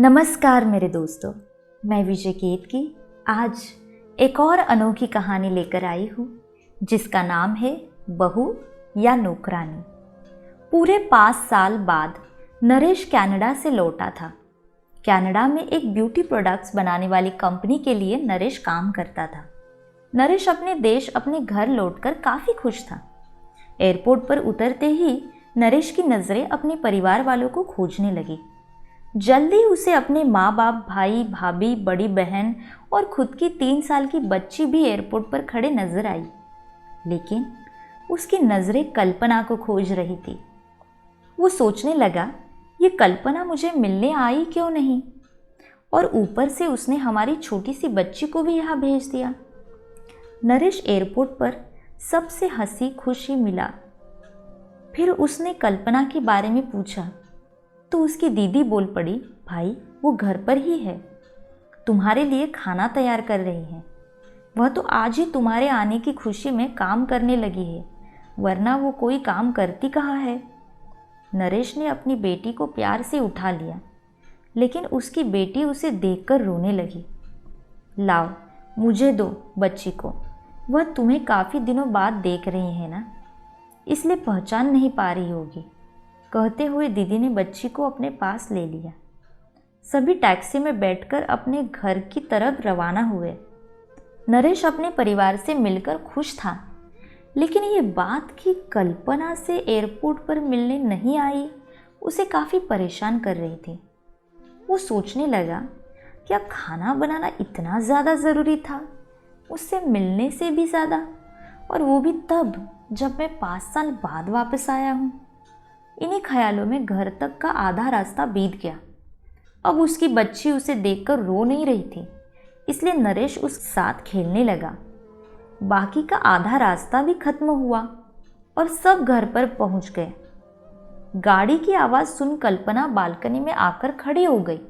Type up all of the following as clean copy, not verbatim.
नमस्कार मेरे दोस्तों, मैं विजय केतकी आज एक और अनोखी कहानी लेकर आई हूँ जिसका नाम है बहू या नौकरानी। पूरे 5 साल बाद नरेश कनाडा से लौटा था। कनाडा में एक ब्यूटी प्रोडक्ट्स बनाने वाली कंपनी के लिए नरेश काम करता था। नरेश अपने देश अपने घर लौटकर काफ़ी खुश था। एयरपोर्ट पर उतरते ही नरेश की नज़रें अपने परिवार वालों को खोजने लगी। जल्दी उसे अपने माँ बाप, भाई भाभी, बड़ी बहन और खुद की 3 साल की बच्ची भी एयरपोर्ट पर खड़े नजर आई, लेकिन उसकी नज़रें कल्पना को खोज रही थी। वो सोचने लगा, ये कल्पना मुझे मिलने आई क्यों नहीं, और ऊपर से उसने हमारी छोटी सी बच्ची को भी यहाँ भेज दिया। नरेश एयरपोर्ट पर सबसे हंसी खुशी मिला। फिर उसने कल्पना के बारे में पूछा तो उसकी दीदी बोल पड़ी, भाई वो घर पर ही है, तुम्हारे लिए खाना तैयार कर रही है। वह तो आज ही तुम्हारे आने की खुशी में काम करने लगी है, वरना वो कोई काम करती कहाँ है। नरेश ने अपनी बेटी को प्यार से उठा लिया, लेकिन उसकी बेटी उसे देखकर रोने लगी। लाओ मुझे दो बच्ची को, वह तुम्हें काफ़ी दिनों बाद देख रही है ना, इसलिए पहचान नहीं पा रही होगी, कहते हुए दीदी ने बच्ची को अपने पास ले लिया। सभी टैक्सी में बैठकर अपने घर की तरफ रवाना हुए। नरेश अपने परिवार से मिलकर खुश था, लेकिन ये बात कि कल्पना से एयरपोर्ट पर मिलने नहीं आई उसे काफ़ी परेशान कर रही थी। वो सोचने लगा, क्या खाना बनाना इतना ज़्यादा ज़रूरी था, उससे मिलने से भी ज़्यादा, और वो भी तब जब मैं 5 साल बाद वापस आया हूँ। इन्हीं ख्यालों में घर तक का आधा रास्ता बीत गया। अब उसकी बच्ची उसे देखकर रो नहीं रही थी, इसलिए नरेश उसके साथ खेलने लगा। बाकी का आधा रास्ता भी खत्म हुआ और सब घर पर पहुंच गए। गाड़ी की आवाज़ सुन कल्पना बालकनी में आकर खड़ी हो गई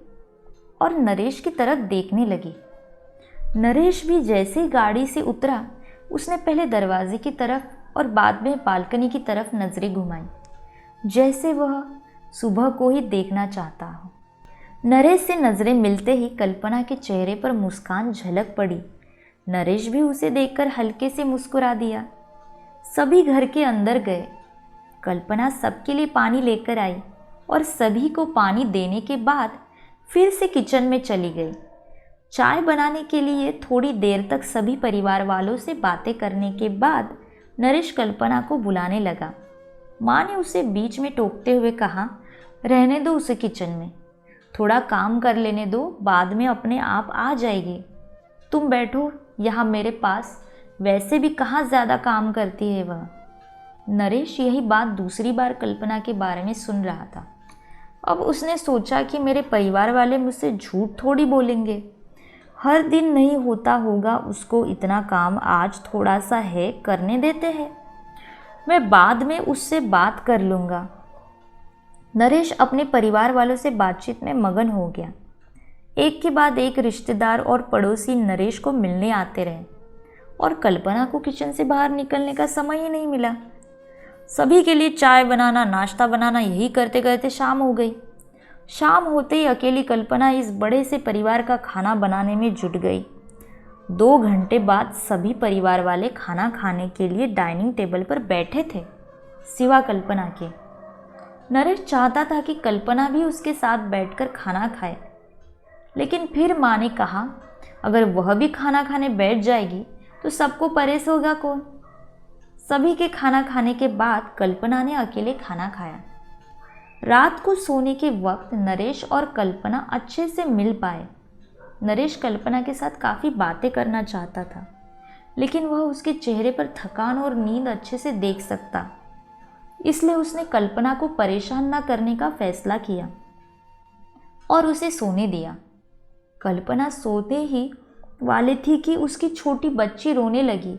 और नरेश की तरफ देखने लगी। नरेश भी जैसे ही गाड़ी से उतरा, उसने पहले दरवाजे की तरफ और बाद में बालकनी की तरफ नजरें घुमाई, जैसे वह सुबह को ही देखना चाहता हो। नरेश से नज़रें मिलते ही कल्पना के चेहरे पर मुस्कान झलक पड़ी। नरेश भी उसे देखकर हल्के से मुस्कुरा दिया। सभी घर के अंदर गए। कल्पना सबके लिए पानी लेकर आई और सभी को पानी देने के बाद फिर से किचन में चली गई। चाय बनाने के लिए थोड़ी देर तक सभी परिवार वालों से बातें करने के बाद नरेश कल्पना को बुलाने लगा। माँ ने उसे बीच में टोकते हुए कहा, रहने दो उसे किचन में, थोड़ा काम कर लेने दो, बाद में अपने आप आ जाएगी। तुम बैठो यहाँ मेरे पास, वैसे भी कहाँ ज़्यादा काम करती है वह। नरेश यही बात दूसरी बार कल्पना के बारे में सुन रहा था। अब उसने सोचा कि मेरे परिवार वाले मुझसे झूठ थोड़ी बोलेंगे, हर दिन नहीं होता होगा उसको इतना काम, आज थोड़ा सा है, करने देते हैं, मैं बाद में उससे बात कर लूँगा। नरेश अपने परिवार वालों से बातचीत में मगन हो गया। एक के बाद एक रिश्तेदार और पड़ोसी नरेश को मिलने आते रहे और कल्पना को किचन से बाहर निकलने का समय ही नहीं मिला। सभी के लिए चाय बनाना, नाश्ता बनाना, यही करते करते शाम हो गई। शाम होते ही अकेली कल्पना इस बड़े से परिवार का खाना बनाने में जुट गई। 2 घंटे बाद सभी परिवार वाले खाना खाने के लिए डाइनिंग टेबल पर बैठे थे, सिवा कल्पना के। नरेश चाहता था कि कल्पना भी उसके साथ बैठकर खाना खाए, लेकिन फिर माँ ने कहा, अगर वह भी खाना खाने बैठ जाएगी तो सबको परेश होगा कौन। सभी के खाना खाने के बाद कल्पना ने अकेले खाना खाया। रात को सोने के वक्त नरेश और कल्पना अच्छे से मिल पाए। नरेश कल्पना के साथ काफ़ी बातें करना चाहता था, लेकिन वह उसके चेहरे पर थकान और नींद अच्छे से देख सकता, इसलिए उसने कल्पना को परेशान न करने का फैसला किया और उसे सोने दिया। कल्पना सोते ही वाली थी कि उसकी छोटी बच्ची रोने लगी,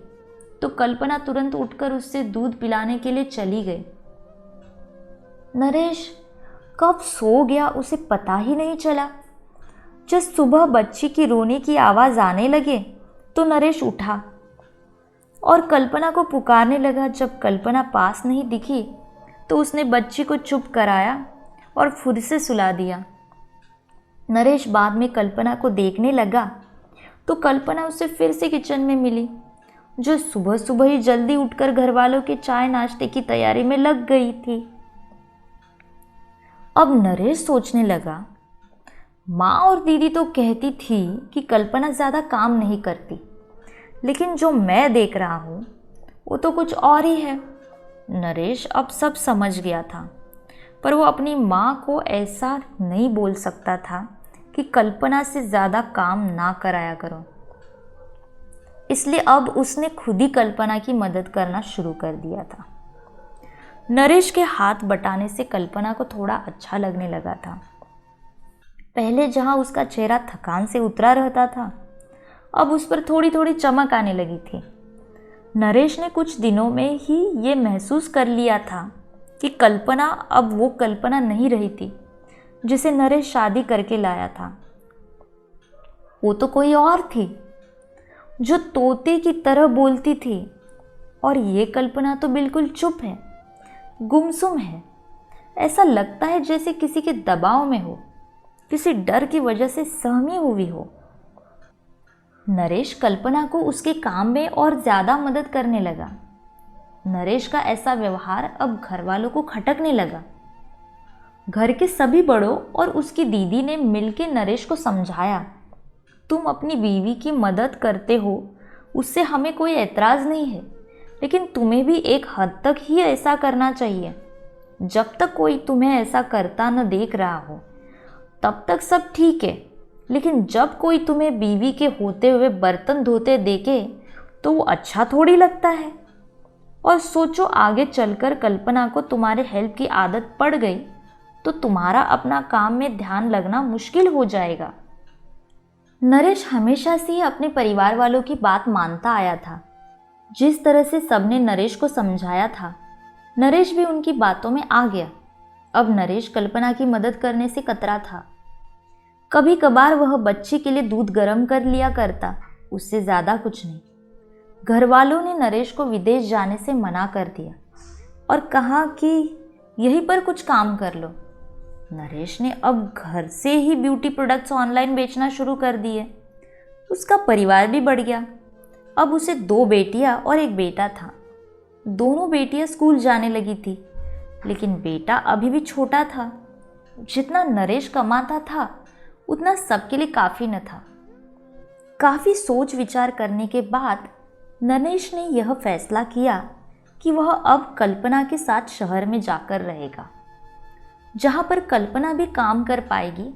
तो कल्पना तुरंत उठकर उससे दूध पिलाने के लिए चली गई। नरेश कब सो गया उसे पता ही नहीं चला। जब सुबह बच्ची की रोने की आवाज़ आने लगे तो नरेश उठा और कल्पना को पुकारने लगा। जब कल्पना पास नहीं दिखी तो उसने बच्ची को चुप कराया और खुद से सुला दिया। नरेश बाद में कल्पना को देखने लगा तो कल्पना उसे फिर से किचन में मिली, जो सुबह सुबह ही जल्दी उठकर घर वालों के चाय नाश्ते की तैयारी में लग गई थी। अब नरेश सोचने लगा, माँ और दीदी तो कहती थी कि कल्पना ज़्यादा काम नहीं करती, लेकिन जो मैं देख रहा हूँ वो तो कुछ और ही है। नरेश अब सब समझ गया था, पर वो अपनी माँ को ऐसा नहीं बोल सकता था कि कल्पना से ज़्यादा काम ना कराया करो। इसलिए अब उसने खुद ही कल्पना की मदद करना शुरू कर दिया था। नरेश के हाथ बटाने से कल्पना को थोड़ा अच्छा लगने लगा था। पहले जहाँ उसका चेहरा थकान से उतरा रहता था, अब उस पर थोड़ी थोड़ी चमक आने लगी थी। नरेश ने कुछ दिनों में ही ये महसूस कर लिया था कि कल्पना अब वो कल्पना नहीं रही थी जिसे नरेश शादी करके लाया था। वो तो कोई और थी, जो तोते की तरह बोलती थी, और ये कल्पना तो बिल्कुल चुप है, गुमसुम है। ऐसा लगता है जैसे किसी के दबाव में हो, किसी डर की वजह से सहमी हुई हो। नरेश कल्पना को उसके काम में और ज़्यादा मदद करने लगा। नरेश का ऐसा व्यवहार अब घर वालों को खटकने लगा। घर के सभी बड़ों और उसकी दीदी ने मिलकर नरेश को समझाया, तुम अपनी बीवी की मदद करते हो, उससे हमें कोई एतराज़ नहीं है, लेकिन तुम्हें भी एक हद तक ही ऐसा करना चाहिए। जब तक कोई तुम्हें ऐसा करता न देख रहा हो तब तक सब ठीक है, लेकिन जब कोई तुम्हें बीवी के होते हुए बर्तन धोते देखे तो वो अच्छा थोड़ी लगता है। और सोचो, आगे चलकर कल्पना को तुम्हारे हेल्प की आदत पड़ गई तो तुम्हारा अपना काम में ध्यान लगना मुश्किल हो जाएगा। नरेश हमेशा से ही अपने परिवार वालों की बात मानता आया था। जिस तरह से सबने नरेश को समझाया था, नरेश भी उनकी बातों में आ गया। अब नरेश कल्पना की मदद करने से कतरा था। कभी कभार वह बच्ची के लिए दूध गर्म कर लिया करता, उससे ज़्यादा कुछ नहीं। घर वालों ने नरेश को विदेश जाने से मना कर दिया और कहा कि यहीं पर कुछ काम कर लो। नरेश ने अब घर से ही ब्यूटी प्रोडक्ट्स ऑनलाइन बेचना शुरू कर दिए। उसका परिवार भी बढ़ गया। अब उसे 2 बेटियां और एक बेटा था। दोनों बेटियां स्कूल जाने लगी थी, लेकिन बेटा अभी भी छोटा था। जितना नरेश कमाता था उतना सबके लिए काफ़ी न था। काफ़ी सोच विचार करने के बाद नरेश ने यह फैसला किया कि वह अब कल्पना के साथ शहर में जाकर रहेगा, जहाँ पर कल्पना भी काम कर पाएगी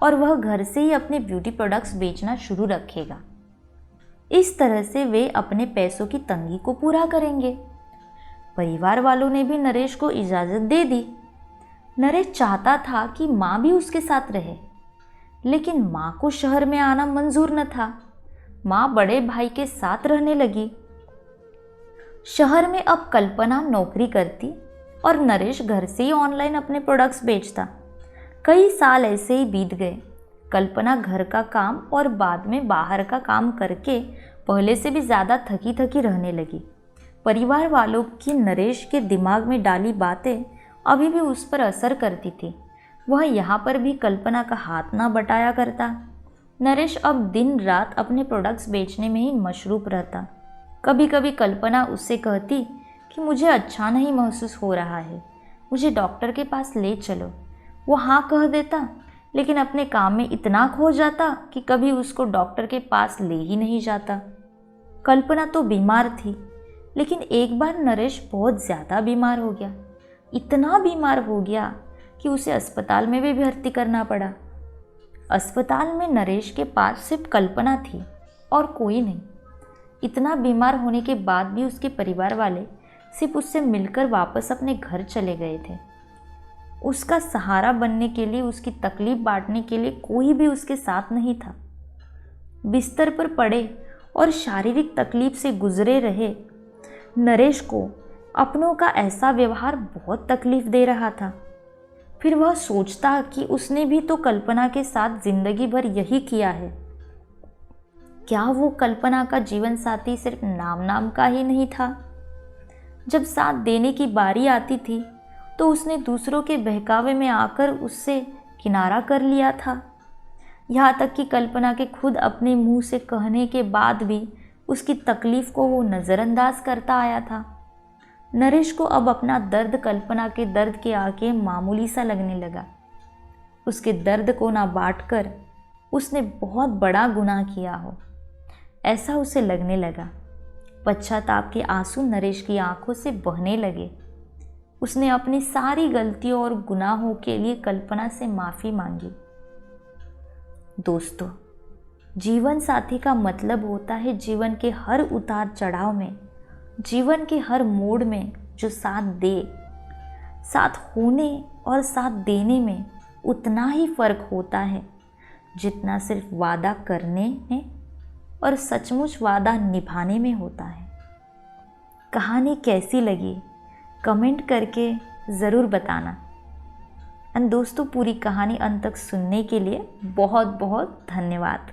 और वह घर से ही अपने ब्यूटी प्रोडक्ट्स बेचना शुरू रखेगा। इस तरह से वे अपने पैसों की तंगी को पूरा करेंगे। परिवार वालों ने भी नरेश को इजाज़त दे दी। नरेश चाहता था कि माँ भी उसके साथ रहे, लेकिन माँ को शहर में आना मंजूर न था। माँ बड़े भाई के साथ रहने लगी। शहर में अब कल्पना नौकरी करती और नरेश घर से ही ऑनलाइन अपने प्रोडक्ट्स बेचता। कई साल ऐसे ही बीत गए। कल्पना घर का काम और बाद में बाहर का काम करके पहले से भी ज़्यादा थकी थकी रहने लगी। परिवार वालों की नरेश के दिमाग में डाली बातें अभी भी उस पर असर करती थी। वह यहाँ पर भी कल्पना का हाथ ना बटाया करता। नरेश अब दिन रात अपने प्रोडक्ट्स बेचने में ही मशरूफ़ रहता। कभी कभी कल्पना उससे कहती कि मुझे अच्छा नहीं महसूस हो रहा है, मुझे डॉक्टर के पास ले चलो। वो हाँ कह देता, लेकिन अपने काम में इतना खो जाता कि कभी उसको डॉक्टर के पास ले ही नहीं जाता। कल्पना तो बीमार थी, लेकिन एक बार नरेश बहुत ज़्यादा बीमार हो गया। इतना बीमार हो गया कि उसे अस्पताल में भी भर्ती करना पड़ा। अस्पताल में नरेश के पास सिर्फ कल्पना थी और कोई नहीं। इतना बीमार होने के बाद भी उसके परिवार वाले सिर्फ उससे मिलकर वापस अपने घर चले गए थे। उसका सहारा बनने के लिए, उसकी तकलीफ बांटने के लिए कोई भी उसके साथ नहीं था। बिस्तर पर पड़े और शारीरिक तकलीफ से गुजरे रहे नरेश को अपनों का ऐसा व्यवहार बहुत तकलीफ दे रहा था। फिर वह सोचता कि उसने भी तो कल्पना के साथ जिंदगी भर यही किया है। क्या वो कल्पना का जीवन साथी सिर्फ नाम नाम का ही नहीं था? जब साथ देने की बारी आती थी तो उसने दूसरों के बहकावे में आकर उससे किनारा कर लिया था। यहाँ तक कि कल्पना के खुद अपने मुंह से कहने के बाद भी उसकी तकलीफ को वो नज़रअंदाज करता आया था। नरेश को अब अपना दर्द कल्पना के दर्द के आगे मामूली सा लगने लगा। उसके दर्द को ना बांटकर उसने बहुत बड़ा गुनाह किया हो, ऐसा उसे लगने लगा। पश्चाताप के आंसू नरेश की आंखों से बहने लगे। उसने अपनी सारी गलतियों और गुनाहों के लिए कल्पना से माफ़ी मांगी। दोस्तों, जीवन साथी का मतलब होता है जीवन के हर उतार चढ़ाव में, जीवन के हर मोड़ में जो साथ दे। साथ होने और साथ देने में उतना ही फर्क होता है जितना सिर्फ वादा करने में और सचमुच वादा निभाने में होता है। कहानी कैसी लगी कमेंट करके ज़रूर बताना। एंड दोस्तों, पूरी कहानी अंत तक सुनने के लिए बहुत बहुत धन्यवाद।